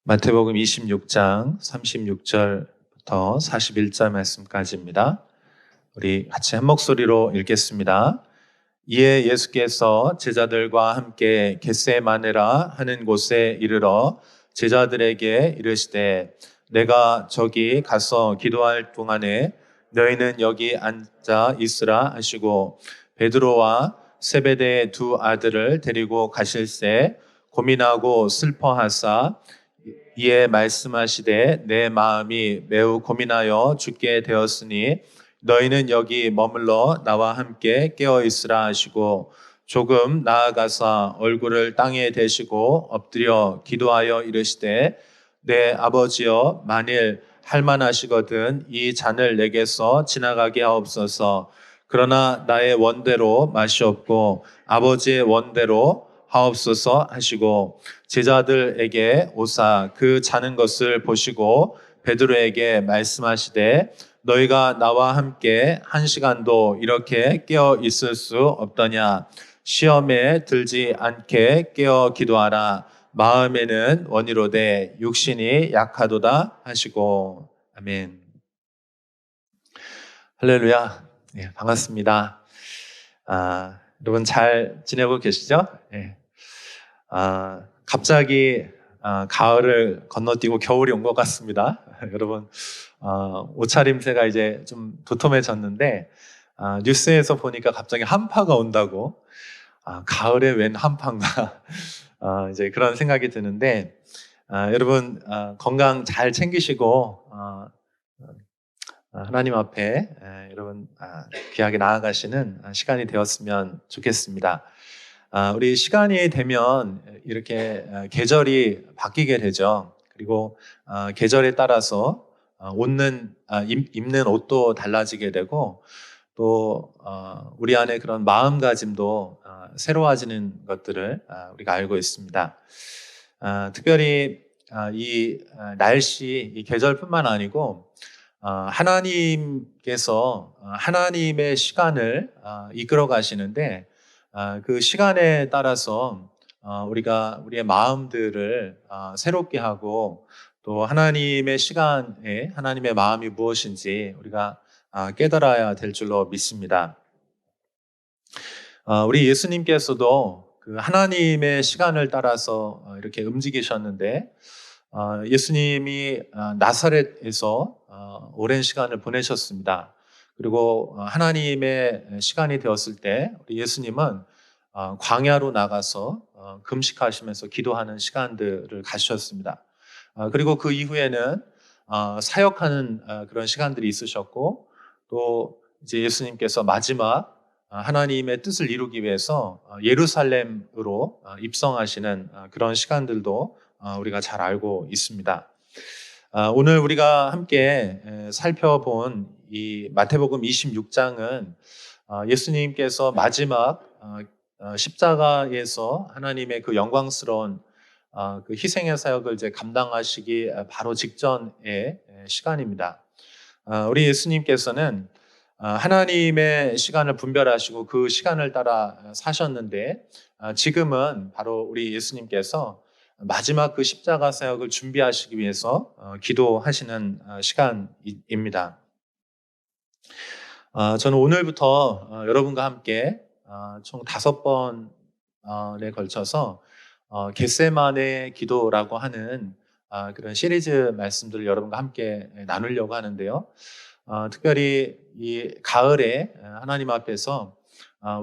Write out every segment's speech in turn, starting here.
마태복음 26장 36절부터 41절 말씀까지입니다. 우리 같이 한 목소리로 읽겠습니다. 이에 예수께서 제자들과 함께 겟세마네라 하는 곳에 이르러 제자들에게 이르시되 내가 저기 가서 기도할 동안에 너희는 여기 앉아 있으라 하시고 베드로와 세베대의 두 아들을 데리고 가실새 고민하고 슬퍼하사 이에 말씀하시되 내 마음이 매우 고민하여 죽게 되었으니 너희는 여기 머물러 나와 함께 깨어 있으라 하시고 조금 나아가사 얼굴을 땅에 대시고 엎드려 기도하여 이르시되 내 아버지여 만일 할만하시거든 이 잔을 내게서 지나가게 하옵소서. 그러나 나의 원대로 마시옵고 아버지의 원대로 하옵소서 하시고 제자들에게 오사 그 자는 것을 보시고 베드로에게 말씀하시되 너희가 나와 함께 한 시간도 이렇게 깨어 있을 수 없더냐. 시험에 들지 않게 깨어 기도하라. 마음에는 원이로되 육신이 약하도다 하시고. 아멘. 할렐루야. 네, 반갑습니다. 여러분 잘 지내고 계시죠? 네. 갑자기 가을을 건너뛰고 겨울이 온 것 같습니다. 여러분 옷차림새가 이제 좀 도톰해졌는데 뉴스에서 보니까 갑자기 한파가 온다고. 가을에 웬 한파인가. 이제 그런 생각이 드는데 여러분 건강 잘 챙기시고 하나님 앞에 여러분 귀하게 나아가시는 시간이 되었으면 좋겠습니다. 우리 시간이 되면 이렇게 계절이 바뀌게 되죠. 그리고 계절에 따라서 입는 옷도 달라지게 되고 또 우리 안에 그런 마음가짐도 새로워지는 것들을 우리가 알고 있습니다. 특별히 이 날씨, 이 계절뿐만 아니고 하나님께서 하나님의 시간을 이끌어 가시는데 그 시간에 따라서 우리가 우리의 마음들을 새롭게 하고 또 하나님의 시간에 하나님의 마음이 무엇인지 우리가 깨달아야 될 줄로 믿습니다. 우리 예수님께서도 그 하나님의 시간을 따라서 이렇게 움직이셨는데 예수님이 나사렛에서 오랜 시간을 보내셨습니다. 그리고 하나님의 시간이 되었을 때 우리 예수님은 광야로 나가서 금식하시면서 기도하는 시간들을 가셨습니다. 그리고 그 이후에는 사역하는 그런 시간들이 있으셨고 또 이제 예수님께서 마지막 하나님의 뜻을 이루기 위해서 예루살렘으로 입성하시는 그런 시간들도 우리가 잘 알고 있습니다. 오늘 우리가 함께 살펴본 이 마태복음 26장은 예수님께서 마지막 십자가에서 하나님의 그 영광스러운 그 희생의 사역을 이제 감당하시기 바로 직전의 시간입니다. 우리 예수님께서는 하나님의 시간을 분별하시고 그 시간을 따라 사셨는데 지금은 바로 우리 예수님께서 마지막 그 십자가 사역을 준비하시기 위해서 기도하시는 시간입니다. 저는 오늘부터 여러분과 함께 총 5번에 걸쳐서 겟세마네 기도라고 하는 그런 시리즈 말씀들을 여러분과 함께 나누려고 하는데요. 특별히 이 가을에 하나님 앞에서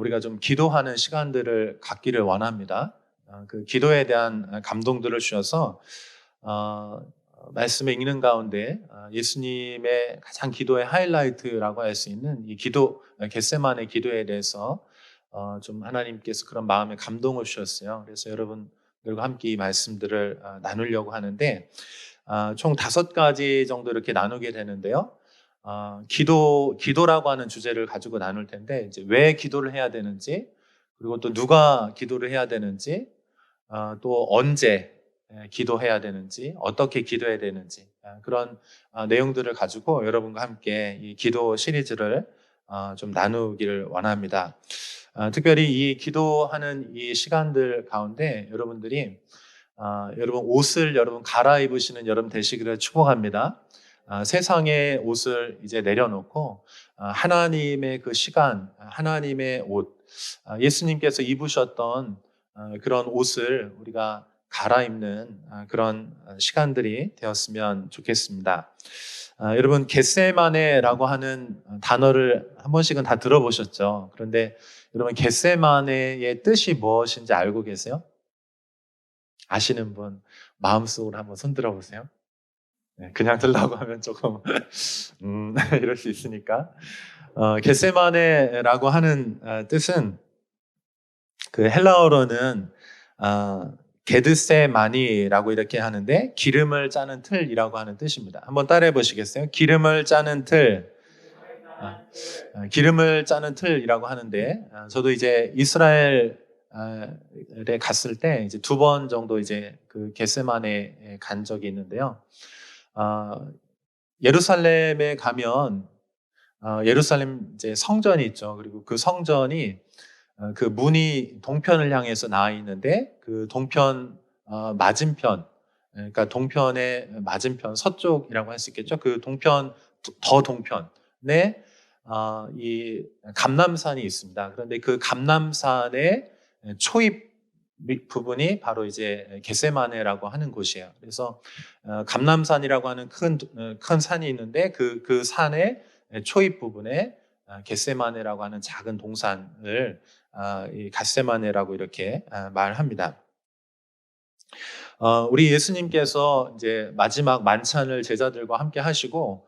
우리가 좀 기도하는 시간들을 갖기를 원합니다. 그 기도에 대한 감동들을 주셔서 말씀을 읽는 가운데 예수님의 가장 기도의 하이라이트라고 할 수 있는 이 기도, 겟세마네 기도에 대해서 좀 하나님께서 그런 마음에 감동을 주셨어요. 그래서 여러분들과 함께 이 말씀들을 나누려고 하는데 총 5가지 정도 이렇게 나누게 되는데요. 기도라고 하는 주제를 가지고 나눌 텐데 이제 왜 기도를 해야 되는지, 그리고 또 누가 기도를 해야 되는지, 또 언제 기도해야 되는지, 어떻게 기도해야 되는지 그런 내용들을 가지고 여러분과 함께 이 기도 시리즈를 좀 나누기를 원합니다. 특별히 이 기도하는 이 시간들 가운데 여러분들이 여러분 옷을 여러분 갈아입으시는 여러분 되시기를 축복합니다. 세상의 옷을 이제 내려놓고 하나님의 그 시간, 하나님의 옷, 예수님께서 입으셨던 그런 옷을 우리가 갈아입는 그런 시간들이 되었으면 좋겠습니다. 여러분 겟세마네라고 하는 단어를 한 번씩은 다 들어보셨죠? 그런데 여러분 겟세마네의 뜻이 무엇인지 알고 계세요? 아시는 분 마음속으로 한번 손 들어보세요. 네, 그냥 들라고 하면 조금 이럴 수 있으니까. 겟세마네라고 하는 뜻은 그 헬라어로는 게드세마니라고 이렇게 하는데 기름을 짜는 틀이라고 하는 뜻입니다. 한번 따라해 보시겠어요? 기름을 짜는 틀. 기름을 짜는 틀이라고 하는데 저도 이제 이스라엘에 갔을 때 이제 2번 정도 이제 그 겟세마네에 간 적이 있는데요. 예루살렘에 가면 예루살렘 이제 성전이 있죠. 그리고 그 성전이 그 문이 동편을 향해서 나와 있는데 그 동편 맞은편, 그러니까 동편의 맞은편 서쪽이라고 할 수 있겠죠. 그 동편 더 동편에 이 감람산이 있습니다. 그런데 그 감람산의 초입 부분이 바로 이제 겟세마네라고 하는 곳이에요. 그래서 감람산이라고 하는 큰 산이 있는데 그 산의 초입 부분에 겟세마네라고 하는 작은 동산을 이 겟세마네라고 이렇게 말합니다. 우리 예수님께서 이제 마지막 만찬을 제자들과 함께 하시고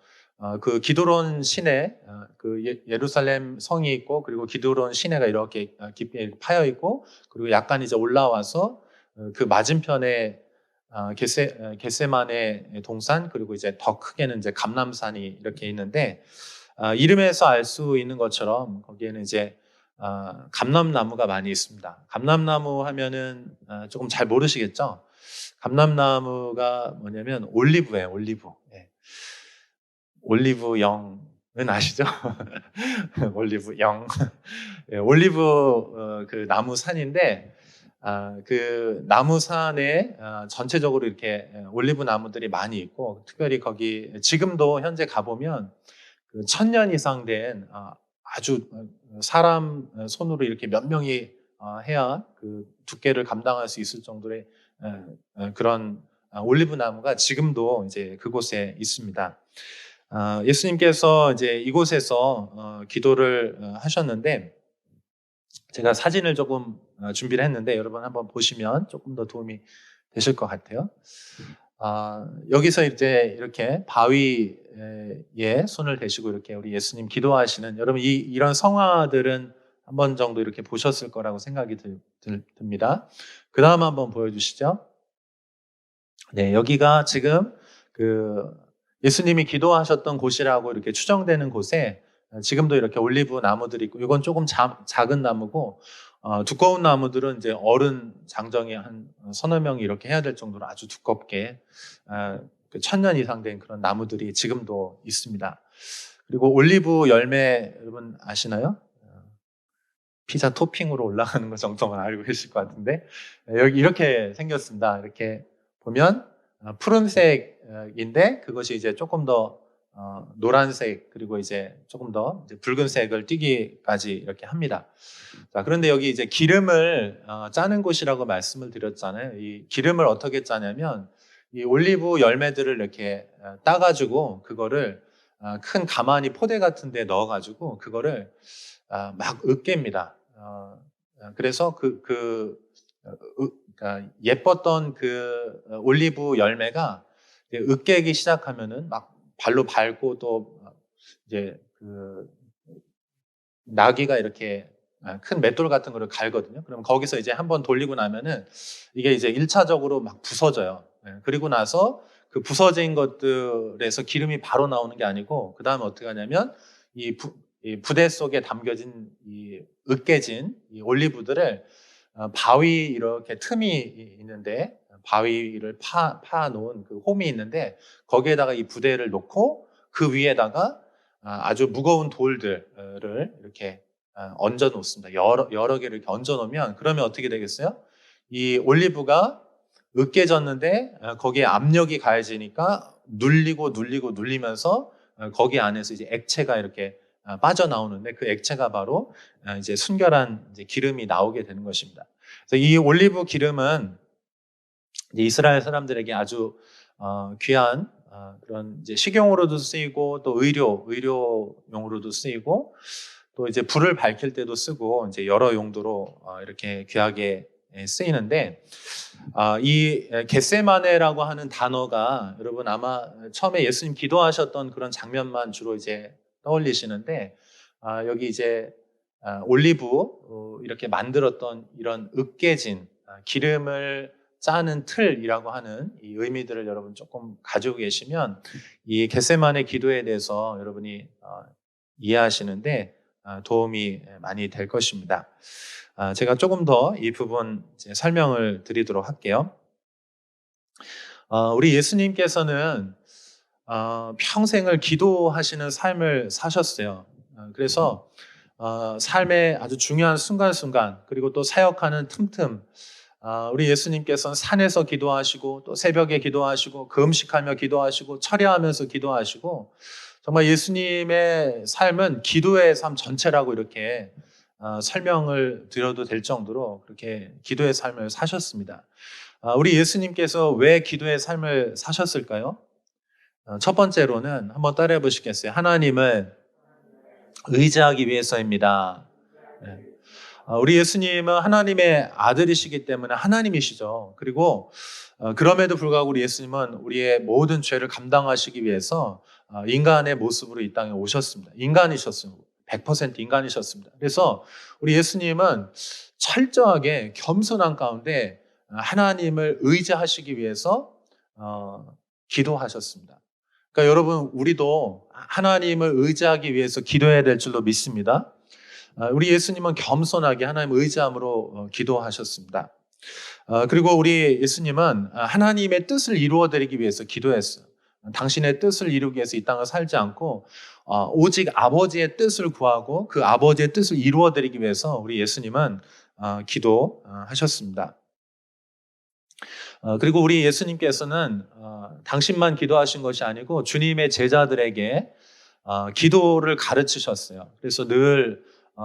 그 기드론 시내, 그 예루살렘 성이 있고 그리고 기드론 시내가 이렇게 깊이 파여 있고 그리고 약간 이제 올라와서 그 맞은편에 겟세마네 동산 그리고 이제 더 크게는 이제 감람산이 이렇게 있는데 이름에서 알 수 있는 것처럼 거기에는 이제 감람나무가 많이 있습니다. 감람나무 하면은 조금 잘 모르시겠죠? 감람나무가 뭐냐면 올리브예요, 올리브. 네. 올리브 영은 아시죠? 올리브 영. 네, 올리브 그 나무 산인데 그 나무 산에 전체적으로 이렇게 올리브 나무들이 많이 있고 특별히 거기 지금도 현재 가보면 그 1000년 이상 된 아주 사람 손으로 이렇게 몇 명이 해야 그 두께를 감당할 수 있을 정도의 그런 올리브 나무가 지금도 이제 그곳에 있습니다. 예수님께서 이제 이곳에서 기도를 하셨는데 제가 사진을 조금 준비를 했는데 여러분 한번 보시면 조금 더 도움이 되실 것 같아요. 여기서 이제 이렇게 바위에 손을 대시고 이렇게 우리 예수님 기도하시는 여러분 이런 성화들은 한 번 정도 이렇게 보셨을 거라고 생각이 듭니다. 그 다음 한번 보여주시죠. 네, 여기가 지금 그 예수님이 기도하셨던 곳이라고 이렇게 추정되는 곳에 지금도 이렇게 올리브 나무들이 있고 이건 조금 작은 나무고 두꺼운 나무들은 이제 어른 장정이 한 서너 명이 이렇게 해야 될 정도로 아주 두껍게 1000년 이상 된 그런 나무들이 지금도 있습니다. 그리고 올리브 열매 여러분 아시나요? 피자 토핑으로 올라가는 것 정도만 알고 계실 것 같은데 여기 이렇게 생겼습니다. 이렇게 보면 푸른색인데 그것이 이제 조금 더 노란색 그리고 이제 조금 더 이제 붉은색을 띠기까지 이렇게 합니다. 자, 그런데 여기 이제 기름을 짜는 곳이라고 말씀을 드렸잖아요. 이 기름을 어떻게 짜냐면 이 올리브 열매들을 이렇게 따가지고 그거를 큰 가마니 포대 같은 데 넣어가지고 그거를 막 으깹니다. 그래서 그러니까 예뻤던 그 올리브 열매가 으깨기 시작하면은 막 발로 밟고 또 이제 그 나귀가 이렇게 큰 맷돌 같은 거를 갈거든요. 그럼 거기서 이제 한번 돌리고 나면은 이게 이제 1차적으로 막 부서져요. 그리고 나서 그 부서진 것들에서 기름이 바로 나오는 게 아니고 그 다음에 어떻게 하냐면 이 부대 속에 담겨진 이 으깨진 이 올리브들을 바위 이렇게 틈이 있는데 바위를 파 놓은 그 홈이 있는데 거기에다가 이 부대를 놓고 그 위에다가 아주 무거운 돌들을 이렇게 얹어 놓습니다. 여러 개를 이렇게 얹어 놓으면 그러면 어떻게 되겠어요? 이 올리브가 으깨졌는데 거기에 압력이 가해지니까 눌리면서 거기 안에서 이제 액체가 이렇게 빠져나오는데 그 액체가 바로 이제 순결한 이제 기름이 나오게 되는 것입니다. 그래서 이 올리브 기름은 이제 이스라엘 사람들에게 아주 귀한 그런 이제 식용으로도 쓰이고 또 의료용으로도 쓰이고 또 이제 불을 밝힐 때도 쓰고 이제 여러 용도로 이렇게 귀하게 쓰이는데 이 겟세마네라고 하는 단어가 여러분 아마 처음에 예수님 기도하셨던 그런 장면만 주로 이제 떠올리시는데 여기 이제 올리브 이렇게 만들었던 이런 으깨진 기름을 짜는 틀이라고 하는 이 의미들을 여러분 조금 가지고 계시면 이 겟세마네 기도에 대해서 여러분이 이해하시는데 도움이 많이 될 것입니다. 제가 조금 더 이 부분 설명을 드리도록 할게요. 우리 예수님께서는 평생을 기도하시는 삶을 사셨어요. 그래서 삶의 아주 중요한 순간순간 그리고 또 사역하는 틈틈 우리 예수님께서는 산에서 기도하시고 또 새벽에 기도하시고 금식하며 기도하시고 철야하면서 기도하시고 정말 예수님의 삶은 기도의 삶 전체라고 이렇게 설명을 드려도 될 정도로 그렇게 기도의 삶을 사셨습니다. 우리 예수님께서 왜 기도의 삶을 사셨을까요? 첫 번째로는 한번 따라해 보시겠어요? 하나님을 의지하기 위해서입니다. 네. 우리 예수님은 하나님의 아들이시기 때문에 하나님이시죠. 그리고 그럼에도 불구하고 우리 예수님은 우리의 모든 죄를 감당하시기 위해서 인간의 모습으로 이 땅에 오셨습니다. 인간이셨어요. 100% 인간이셨습니다. 그래서 우리 예수님은 철저하게 겸손한 가운데 하나님을 의지하시기 위해서 기도하셨습니다. 그러니까 여러분 우리도 하나님을 의지하기 위해서 기도해야 될 줄로 믿습니다. 우리 예수님은 겸손하게 하나님을 의지함으로 기도하셨습니다. 그리고 우리 예수님은 하나님의 뜻을 이루어드리기 위해서 기도했어요. 당신의 뜻을 이루기 위해서 이 땅을 살지 않고 오직 아버지의 뜻을 구하고 그 아버지의 뜻을 이루어드리기 위해서 우리 예수님은 기도하셨습니다. 그리고 우리 예수님께서는 당신만 기도하신 것이 아니고 주님의 제자들에게 기도를 가르치셨어요. 그래서 늘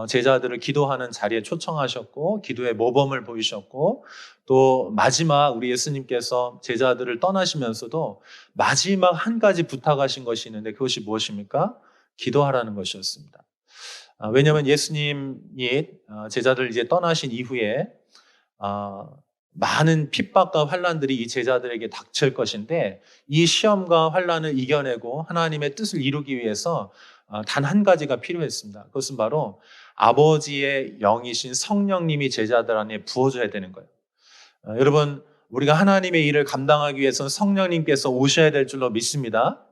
제자들을 기도하는 자리에 초청하셨고 기도의 모범을 보이셨고 또 마지막 우리 예수님께서 제자들을 떠나시면서도 마지막 한 가지 부탁하신 것이 있는데 그것이 무엇입니까? 기도하라는 것이었습니다. 왜냐하면 예수님이 제자들 이제 떠나신 이후에 많은 핍박과 환난들이 이 제자들에게 닥칠 것인데 이 시험과 환난을 이겨내고 하나님의 뜻을 이루기 위해서 단 한 가지가 필요했습니다. 그것은 바로 아버지의 영이신 성령님이 제자들 안에 부어줘야 되는 거예요. 여러분 우리가 하나님의 일을 감당하기 위해서는 성령님께서 오셔야 될 줄로 믿습니다.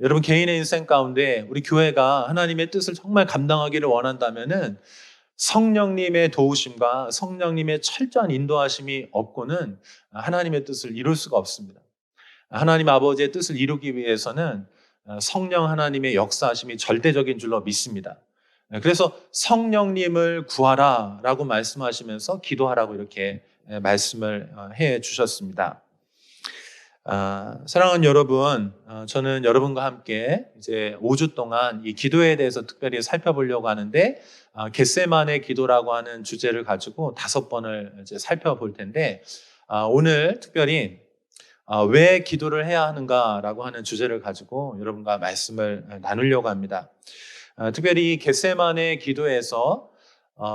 여러분 개인의 인생 가운데 우리 교회가 하나님의 뜻을 정말 감당하기를 원한다면은 성령님의 도우심과 성령님의 철저한 인도하심이 없고는 하나님의 뜻을 이룰 수가 없습니다. 하나님 아버지의 뜻을 이루기 위해서는 성령 하나님의 역사하심이 절대적인 줄로 믿습니다. 그래서 성령님을 구하라라고 말씀하시면서 기도하라고 이렇게 말씀을 해 주셨습니다. 사랑하는 여러분, 저는 여러분과 함께 이제 5주 동안 이 기도에 대해서 특별히 살펴보려고 하는데 겟세마네 기도라고 하는 주제를 가지고 5번을 이제 살펴볼 텐데 오늘 특별히 왜 기도를 해야 하는가라고 하는 주제를 가지고 여러분과 말씀을 나누려고 합니다. 특별히 이 겟세마네 기도에서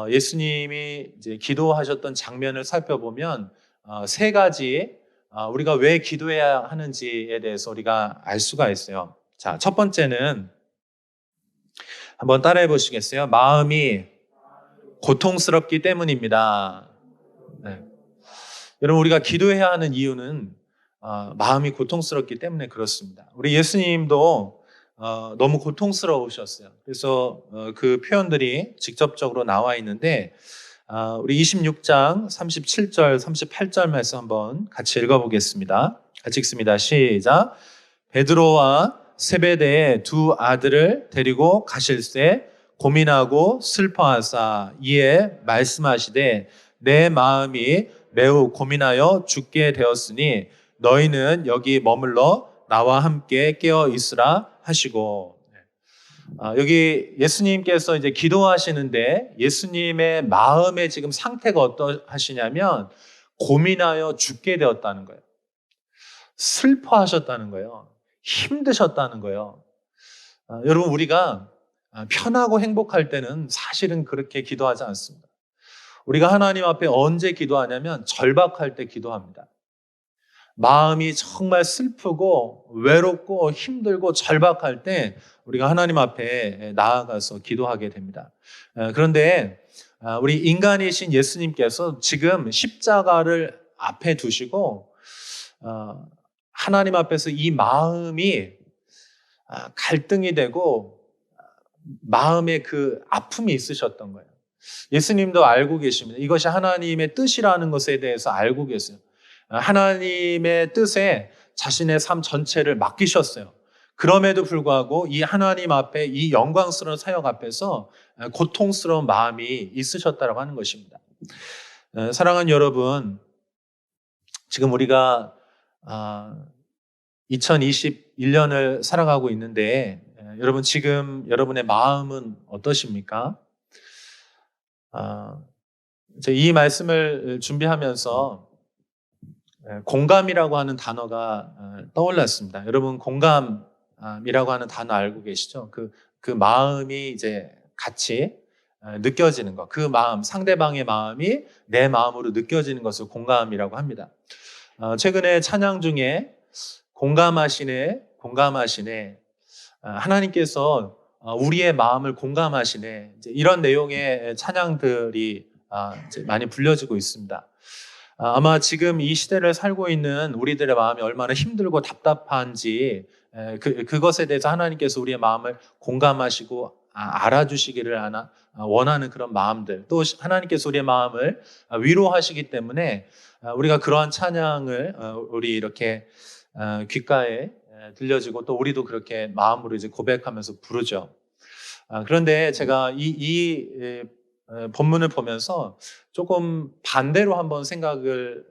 예수님이 이제 기도하셨던 장면을 살펴보면 세 가지 우리가 왜 기도해야 하는지에 대해서 우리가 알 수가 있어요. 자, 첫 번째는 한번 따라해 보시겠어요? 마음이 고통스럽기 때문입니다. 네. 여러분 우리가 기도해야 하는 이유는 마음이 고통스럽기 때문에 그렇습니다. 우리 예수님도 너무 고통스러우셨어요. 그래서 그 표현들이 직접적으로 나와 있는데 우리 26장 37절 38절 말씀 한번 같이 읽어보겠습니다. 같이 읽습니다. 시작. 베드로와 세베대의 두 아들을 데리고 가실새 고민하고 슬퍼하사 이에 말씀하시되 내 마음이 매우 고민하여 죽게 되었으니 너희는 여기 머물러 나와 함께 깨어 있으라 하시고. 여기 예수님께서 이제 기도하시는데 예수님의 마음의 지금 상태가 어떠하시냐면 고민하여 죽게 되었다는 거예요. 슬퍼하셨다는 거예요. 힘드셨다는 거예요. 여러분, 우리가 편하고 행복할 때는 사실은 그렇게 기도하지 않습니다. 우리가 하나님 앞에 언제 기도하냐면 절박할 때 기도합니다. 마음이 정말 슬프고 외롭고 힘들고 절박할 때 우리가 하나님 앞에 나아가서 기도하게 됩니다. 그런데 우리 인간이신 예수님께서 지금 십자가를 앞에 두시고 하나님 앞에서 이 마음이 갈등이 되고 마음에 그 아픔이 있으셨던 거예요. 예수님도 알고 계십니다. 이것이 하나님의 뜻이라는 것에 대해서 알고 계세요. 하나님의 뜻에 자신의 삶 전체를 맡기셨어요. 그럼에도 불구하고 이 하나님 앞에 이 영광스러운 사역 앞에서 고통스러운 마음이 있으셨다고 하는 것입니다. 사랑하는 여러분, 지금 우리가 2021년을 살아가고 있는데 여러분 지금 여러분의 마음은 어떠십니까? 이 말씀을 준비하면서 공감이라고 하는 단어가 떠올랐습니다. 여러분 공감이라고 하는 단어 알고 계시죠? 그 마음이 이제 같이 느껴지는 것, 그 마음, 상대방의 마음이 내 마음으로 느껴지는 것을 공감이라고 합니다. 최근에 찬양 중에 공감하시네 하나님께서 우리의 마음을 공감하시네 이런 내용의 찬양들이 이제 많이 불려지고 있습니다. 아마 지금 이 시대를 살고 있는 우리들의 마음이 얼마나 힘들고 답답한지 그것에 대해서 하나님께서 우리의 마음을 공감하시고 알아주시기를 원하는 그런 마음들, 또 하나님께서 우리의 마음을 위로하시기 때문에 우리가 그러한 찬양을 우리 이렇게 귓가에 들려지고 또 우리도 그렇게 마음으로 이제 고백하면서 부르죠. 그런데 제가 이 본문을 보면서 조금 반대로 한번 생각을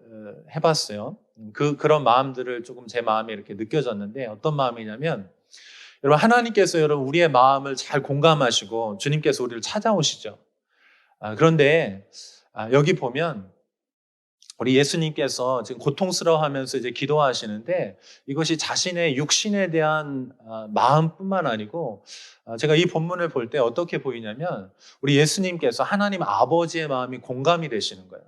해봤어요. 그런 마음들을 조금 제 마음에 이렇게 느껴졌는데 어떤 마음이냐면 여러분 하나님께서 여러분 우리의 마음을 잘 공감하시고 주님께서 우리를 찾아오시죠. 그런데 여기 보면 우리 예수님께서 지금 고통스러워하면서 이제 기도하시는데 이것이 자신의 육신에 대한 마음뿐만 아니고 제가 이 본문을 볼 때 어떻게 보이냐면 우리 예수님께서 하나님 아버지의 마음이 공감이 되시는 거예요.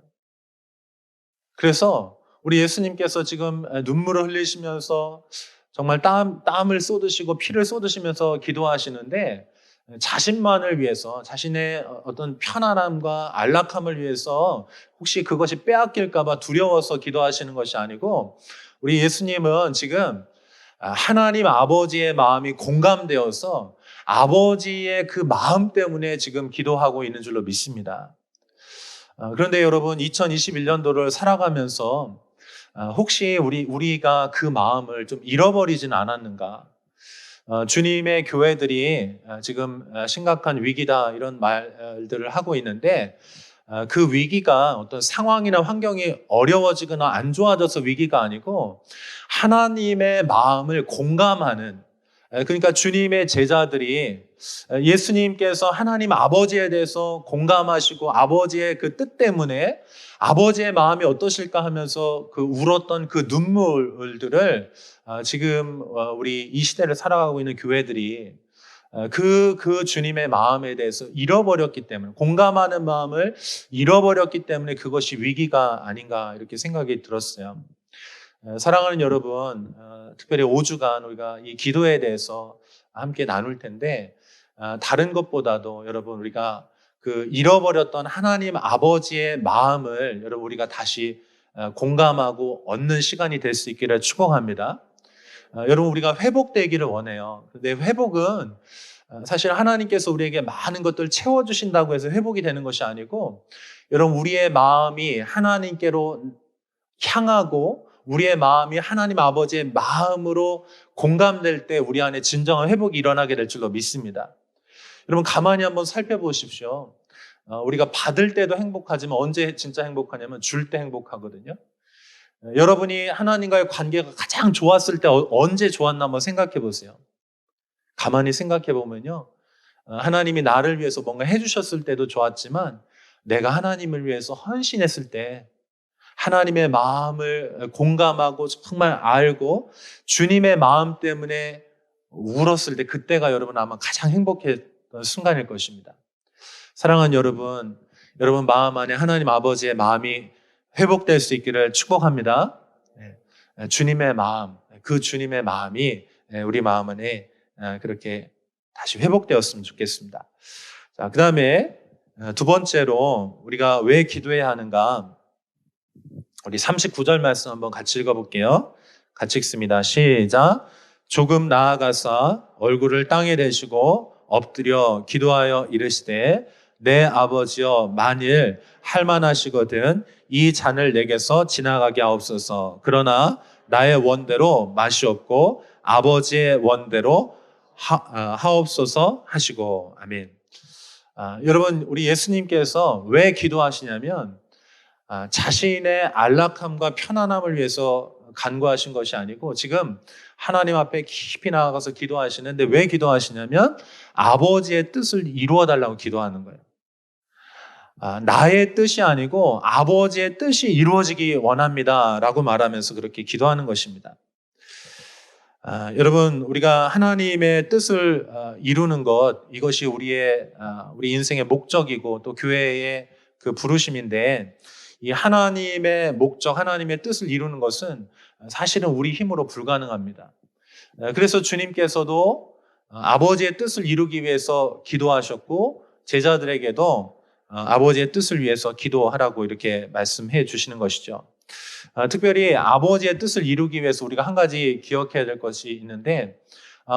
그래서 우리 예수님께서 지금 눈물을 흘리시면서 정말 땀을 쏟으시고 피를 쏟으시면서 기도하시는데 자신만을 위해서 자신의 어떤 편안함과 안락함을 위해서 혹시 그것이 빼앗길까 봐 두려워서 기도하시는 것이 아니고 우리 예수님은 지금 하나님 아버지의 마음이 공감되어서 아버지의 그 마음 때문에 지금 기도하고 있는 줄로 믿습니다. 그런데 여러분 2021년도를 살아가면서 혹시 우리가 그 마음을 좀 잃어버리진 않았는가? 주님의 교회들이 지금 심각한 위기다 이런 말들을 하고 있는데 그 위기가 어떤 상황이나 환경이 어려워지거나 안 좋아져서 위기가 아니고 하나님의 마음을 공감하는, 그러니까 주님의 제자들이 예수님께서 하나님 아버지에 대해서 공감하시고 아버지의 그 뜻 때문에 아버지의 마음이 어떠실까 하면서 그 울었던 그 눈물들을 지금 우리 이 시대를 살아가고 있는 교회들이 그 주님의 마음에 대해서 잃어버렸기 때문에, 공감하는 마음을 잃어버렸기 때문에 그것이 위기가 아닌가 이렇게 생각이 들었어요. 사랑하는 여러분, 특별히 5주간 우리가 이 기도에 대해서 함께 나눌 텐데 다른 것보다도 여러분 우리가 그 잃어버렸던 하나님 아버지의 마음을 여러분 우리가 다시 공감하고 얻는 시간이 될 수 있기를 축원합니다. 여러분 우리가 회복되기를 원해요. 근데 회복은 사실 하나님께서 우리에게 많은 것들을 채워주신다고 해서 회복이 되는 것이 아니고 여러분 우리의 마음이 하나님께로 향하고 우리의 마음이 하나님 아버지의 마음으로 공감될 때 우리 안에 진정한 회복이 일어나게 될 줄로 믿습니다. 여러분 가만히 한번 살펴보십시오. 우리가 받을 때도 행복하지만 언제 진짜 행복하냐면 줄 때 행복하거든요. 여러분이 하나님과의 관계가 가장 좋았을 때 언제 좋았나 한번 생각해 보세요. 가만히 생각해 보면요. 하나님이 나를 위해서 뭔가 해주셨을 때도 좋았지만 내가 하나님을 위해서 헌신했을 때 하나님의 마음을 공감하고 정말 알고 주님의 마음 때문에 울었을 때 그때가 여러분 아마 가장 행복했던 순간일 것입니다. 사랑하는 여러분, 여러분 마음 안에 하나님 아버지의 마음이 회복될 수 있기를 축복합니다. 주님의 마음, 그 주님의 마음이 우리 마음 안에 그렇게 다시 회복되었으면 좋겠습니다. 자, 그 다음에 두 번째로 우리가 왜 기도해야 하는가? 우리 39절 말씀 한번 같이 읽어볼게요. 같이 읽습니다. 시작. 조금 나아가사 얼굴을 땅에 대시고 엎드려 기도하여 이르시되 내 아버지여 만일 할만하시거든 이 잔을 내게서 지나가게 하옵소서. 그러나 나의 원대로 마시옵고 아버지의 원대로 하옵소서 하시고. 아멘. 여러분 우리 예수님께서 왜 기도하시냐면 자신의 안락함과 편안함을 위해서 간구하신 것이 아니고 지금 하나님 앞에 깊이 나아가서 기도하시는데 왜 기도하시냐면 아버지의 뜻을 이루어 달라고 기도하는 거예요. 나의 뜻이 아니고 아버지의 뜻이 이루어지기 원합니다 라고 말하면서 그렇게 기도하는 것입니다. 여러분 우리가 하나님의 뜻을 이루는 것 이것이 우리 인생의 목적이고 또 교회의 그 부르심인데 이 하나님의 목적, 하나님의 뜻을 이루는 것은 사실은 우리 힘으로 불가능합니다. 그래서 주님께서도 아버지의 뜻을 이루기 위해서 기도하셨고 제자들에게도 아버지의 뜻을 위해서 기도하라고 이렇게 말씀해 주시는 것이죠. 특별히 아버지의 뜻을 이루기 위해서 우리가 한 가지 기억해야 될 것이 있는데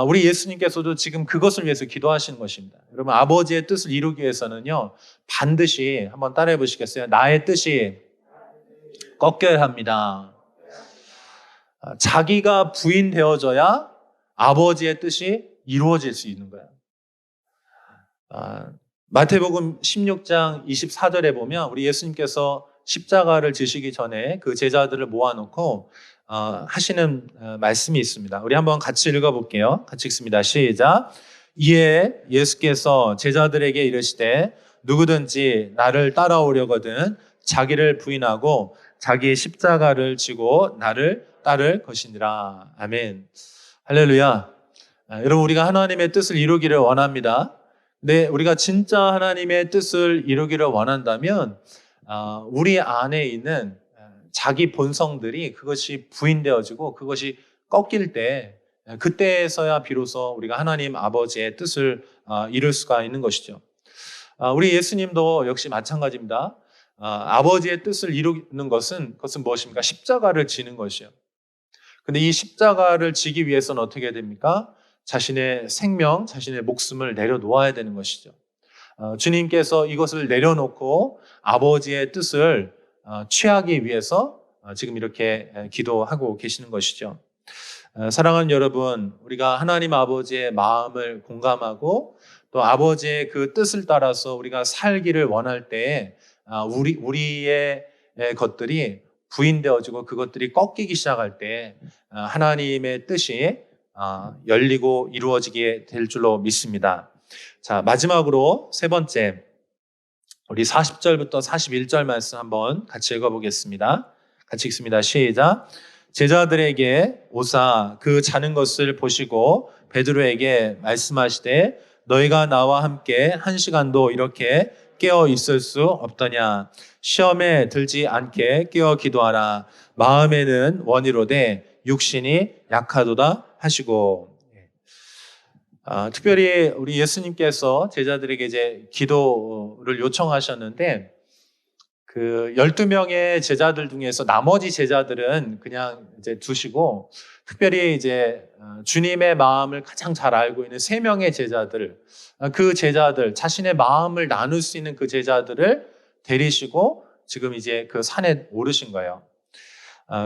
우리 예수님께서도 지금 그것을 위해서 기도하시는 것입니다. 여러분 아버지의 뜻을 이루기 위해서는요 반드시 한번 따라해 보시겠어요? 나의 뜻이 꺾여야 합니다. 자기가 부인되어져야 아버지의 뜻이 이루어질 수 있는 거예요. 마태복음 16장 24절에 보면 우리 예수님께서 십자가를 지시기 전에 그 제자들을 모아놓고 하시는 말씀이 있습니다. 우리 한번 같이 읽어볼게요. 같이 읽습니다. 시작. 이에 예수께서 제자들에게 이르시되 누구든지 나를 따라오려거든 자기를 부인하고 자기 십자가를 지고 나를 따를 것이니라. 아멘. 할렐루야. 여러분 우리가 하나님의 뜻을 이루기를 원합니다. 근데 우리가 진짜 하나님의 뜻을 이루기를 원한다면 우리 안에 있는 자기 본성들이 그것이 부인되어지고 그것이 꺾일 때 그때에서야 비로소 우리가 하나님 아버지의 뜻을 이룰 수가 있는 것이죠. 우리 예수님도 역시 마찬가지입니다. 아버지의 뜻을 이루는 그것은 무엇입니까? 십자가를 지는 것이에요. 근데 이 십자가를 지기 위해서는 어떻게 됩니까? 자신의 생명, 자신의 목숨을 내려놓아야 되는 것이죠. 주님께서 이것을 내려놓고 아버지의 뜻을 취하기 위해서 지금 이렇게 기도하고 계시는 것이죠. 사랑하는 여러분, 우리가 하나님 아버지의 마음을 공감하고 또 아버지의 그 뜻을 따라서 우리가 살기를 원할 때 우리의 것들이 부인되어지고 그것들이 꺾이기 시작할 때 하나님의 뜻이 열리고 이루어지게 될 줄로 믿습니다. 자, 마지막으로 세 번째, 우리 40절부터 41절 말씀 한번 같이 읽어보겠습니다. 같이 읽습니다. 시작. 제자들에게 오사 그 자는 것을 보시고 베드로에게 말씀하시되 너희가 나와 함께 한 시간도 이렇게 깨어 있을 수 없더냐. 시험에 들지 않게 깨어 기도하라. 마음에는 원이로되 육신이 약하도다 하시고. 특별히 우리 예수님께서 제자들에게 이제 기도를 요청하셨는데 그 12명의 제자들 중에서 나머지 제자들은 그냥 이제 두시고 특별히 이제 주님의 마음을 가장 잘 알고 있는 3명의 제자들, 그 제자들, 자신의 마음을 나눌 수 있는 그 제자들을 데리시고 지금 이제 그 산에 오르신 거예요.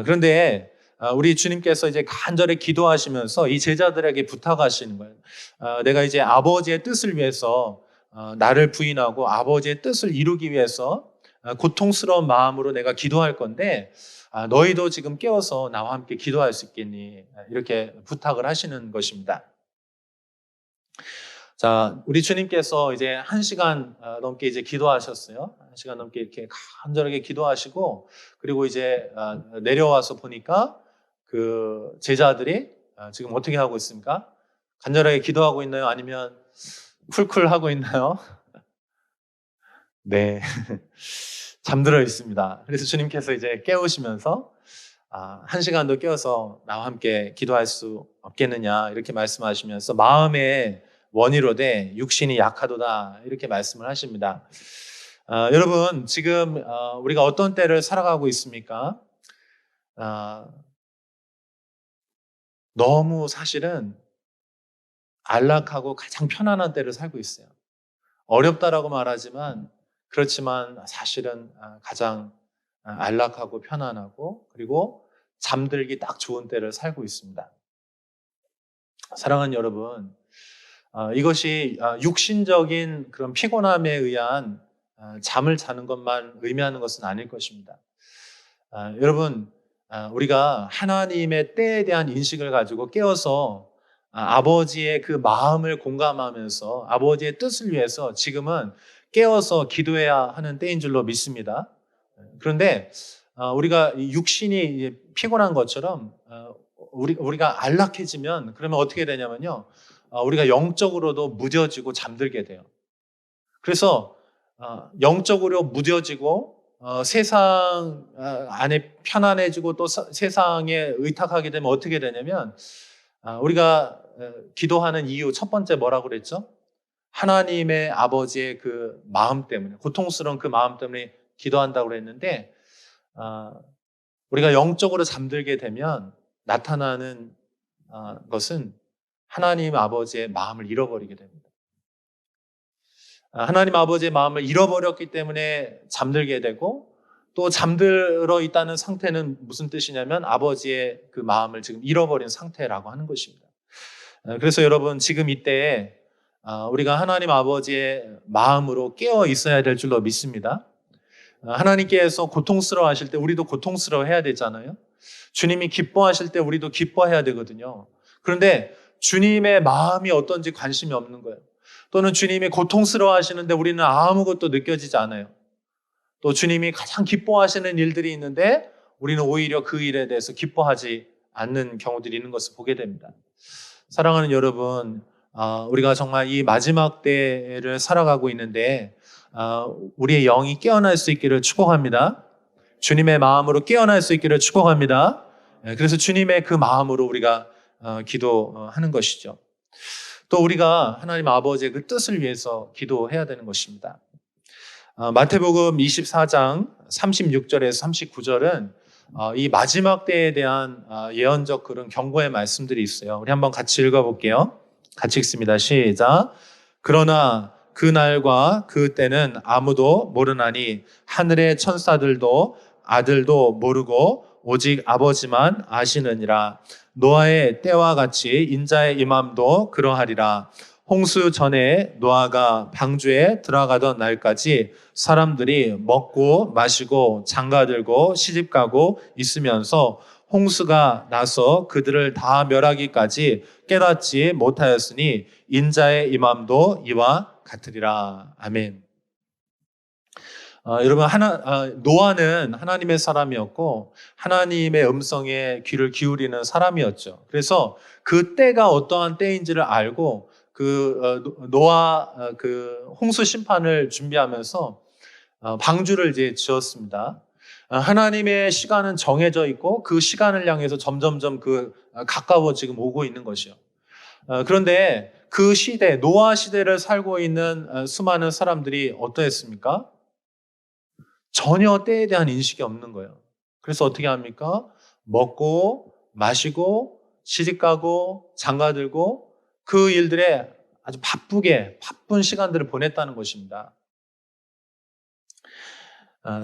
그런데 우리 주님께서 이제 간절히 기도하시면서 이 제자들에게 부탁하시는 거예요. 내가 이제 아버지의 뜻을 위해서 나를 부인하고 아버지의 뜻을 이루기 위해서 고통스러운 마음으로 내가 기도할 건데 너희도 지금 깨어서 나와 함께 기도할 수 있겠니? 이렇게 부탁을 하시는 것입니다. 자, 우리 주님께서 이제 1시간 넘게 이제 기도하셨어요. 1시간 넘게 이렇게 간절하게 기도하시고, 그리고 이제 내려와서 보니까 그 제자들이 지금 어떻게 하고 있습니까? 간절하게 기도하고 있나요? 아니면 쿨쿨 하고 있나요? 네. 잠들어 있습니다. 그래서 주님께서 이제 깨우시면서 1시간도 깨어서 나와 함께 기도할 수 없겠느냐 이렇게 말씀하시면서 마음의 원이로되 육신이 약하도다 이렇게 말씀을 하십니다. 여러분 지금 우리가 어떤 때를 살아가고 있습니까? 너무 사실은 안락하고 가장 편안한 때를 살고 있어요. 어렵다라고 말하지만 그렇지만 사실은 가장 안락하고 편안하고 그리고 잠들기 딱 좋은 때를 살고 있습니다. 사랑하는 여러분, 이것이 육신적인 그런 피곤함에 의한 잠을 자는 것만 의미하는 것은 아닐 것입니다. 여러분, 우리가 하나님의 때에 대한 인식을 가지고 깨어서 아버지의 그 마음을 공감하면서 아버지의 뜻을 위해서 지금은 깨어서 기도해야 하는 때인 줄로 믿습니다. 그런데 우리가 육신이 피곤한 것처럼 우리가 안락해지면 그러면 어떻게 되냐면요. 우리가 영적으로도 무뎌지고 잠들게 돼요. 그래서 영적으로 무뎌지고 세상 안에 편안해지고 또 세상에 의탁하게 되면 어떻게 되냐면 우리가 기도하는 이유 첫 번째 뭐라고 그랬죠? 하나님의 아버지의 그 마음 때문에 고통스러운 그 마음 때문에 기도한다고 그랬는데 우리가 영적으로 잠들게 되면 나타나는 것은 하나님 아버지의 마음을 잃어버리게 됩니다. 하나님 아버지의 마음을 잃어버렸기 때문에 잠들게 되고 또 잠들어 있다는 상태는 무슨 뜻이냐면 아버지의 그 마음을 지금 잃어버린 상태라고 하는 것입니다. 그래서 여러분 지금 이때 우리가 하나님 아버지의 마음으로 깨어 있어야 될 줄로 믿습니다. 하나님께서 고통스러워 하실 때 우리도 고통스러워 해야 되잖아요. 주님이 기뻐하실 때 우리도 기뻐해야 되거든요. 그런데 주님의 마음이 어떤지 관심이 없는 거예요. 또는 주님이 고통스러워 하시는데 우리는 아무것도 느껴지지 않아요. 또 주님이 가장 기뻐하시는 일들이 있는데 우리는 오히려 그 일에 대해서 기뻐하지 않는 경우들이 있는 것을 보게 됩니다. 사랑하는 여러분, 우리가 정말 이 마지막 때를 살아가고 있는데 우리의 영이 깨어날 수 있기를 축복합니다. 주님의 마음으로 깨어날 수 있기를 축복합니다. 그래서 주님의 그 마음으로 우리가 기도하는 것이죠. 또 우리가 하나님 아버지의 그 뜻을 위해서 기도해야 되는 것입니다. 마태복음 24장 36절에서 39절은 이 마지막 때에 대한 예언적 그런 경고의 말씀들이 있어요. 우리 한번 같이 읽어볼게요. 같이 읽습니다. 시작. 그러나 그 날과 그 때는 아무도 모르나니 하늘의 천사들도 아들도 모르고 오직 아버지만 아시느니라. 노아의 때와 같이 인자의 임함도 그러하리라. 홍수 전에 노아가 방주에 들어가던 날까지 사람들이 먹고 마시고 장가들고 시집가고 있으면서 홍수가 나서 그들을 다 멸하기까지 깨닫지 못하였으니 인자의 임함도 이와 같으리라. 아멘. 여러분 노아는 하나님의 사람이었고 하나님의 음성에 귀를 기울이는 사람이었죠. 그래서 그 때가 어떠한 때인지를 알고 노아 홍수 심판을 준비하면서 방주를 이제 지었습니다. 하나님의 시간은 정해져 있고 그 시간을 향해서 점점점 가까워 지금 오고 있는 것이요. 그런데 그 시대, 노아 시대를 살고 있는 수많은 사람들이 어떠했습니까? 전혀 때에 대한 인식이 없는 거예요. 그래서 어떻게 합니까? 먹고 마시고 시집가고 장가들고 그 일들에 아주 바쁜 시간들을 보냈다는 것입니다.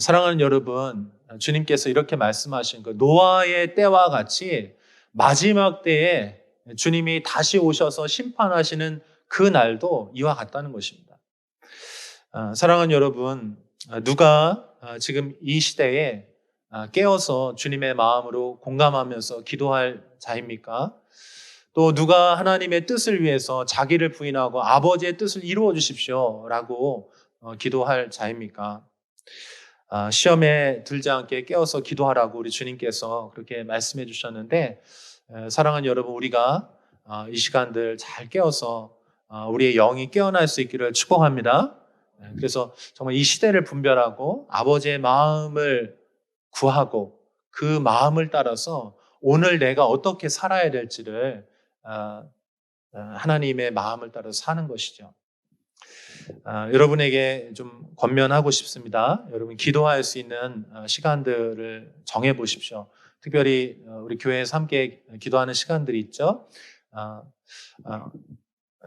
사랑하는 여러분, 주님께서 이렇게 말씀하신 그 노아의 때와 같이 마지막 때에 주님이 다시 오셔서 심판하시는 그 날도 이와 같다는 것입니다. 사랑하는 여러분, 누가 지금 이 시대에 깨어서 주님의 마음으로 공감하면서 기도할 자입니까? 또 누가 하나님의 뜻을 위해서 자기를 부인하고 아버지의 뜻을 이루어 주십시오라고 기도할 자입니까? 시험에 들지 않게 깨어서 기도하라고 우리 주님께서 그렇게 말씀해 주셨는데, 사랑하는 여러분, 우리가 이 시간들 잘 깨어서 우리의 영이 깨어날 수 있기를 축복합니다. 그래서 정말 이 시대를 분별하고 아버지의 마음을 구하고 그 마음을 따라서 오늘 내가 어떻게 살아야 될지를 하나님의 마음을 따라서 사는 것이죠. 여러분에게 좀 권면하고 싶습니다. 여러분 기도할 수 있는 시간들을 정해 보십시오. 특별히 우리 교회에서 함께 기도하는 시간들이 있죠.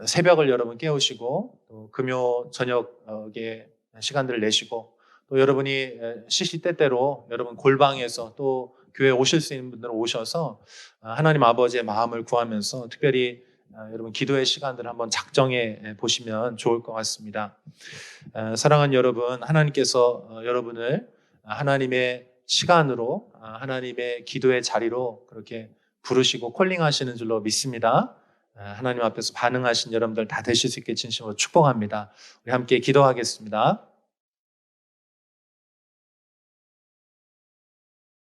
새벽을 여러분 깨우시고 또 금요 저녁에 시간들을 내시고 또 여러분이 시시때때로 여러분 골방에서 또 교회에 오실 수 있는 분들은 오셔서 하나님 아버지의 마음을 구하면서 특별히 여러분 기도의 시간들을 한번 작정해 보시면 좋을 것 같습니다. 사랑하는 여러분, 하나님께서 여러분을 하나님의 시간으로 하나님의 기도의 자리로 그렇게 부르시고 콜링하시는 줄로 믿습니다. 하나님 앞에서 반응하신 여러분들 다 되실 수 있게 진심으로 축복합니다. 우리 함께 기도하겠습니다.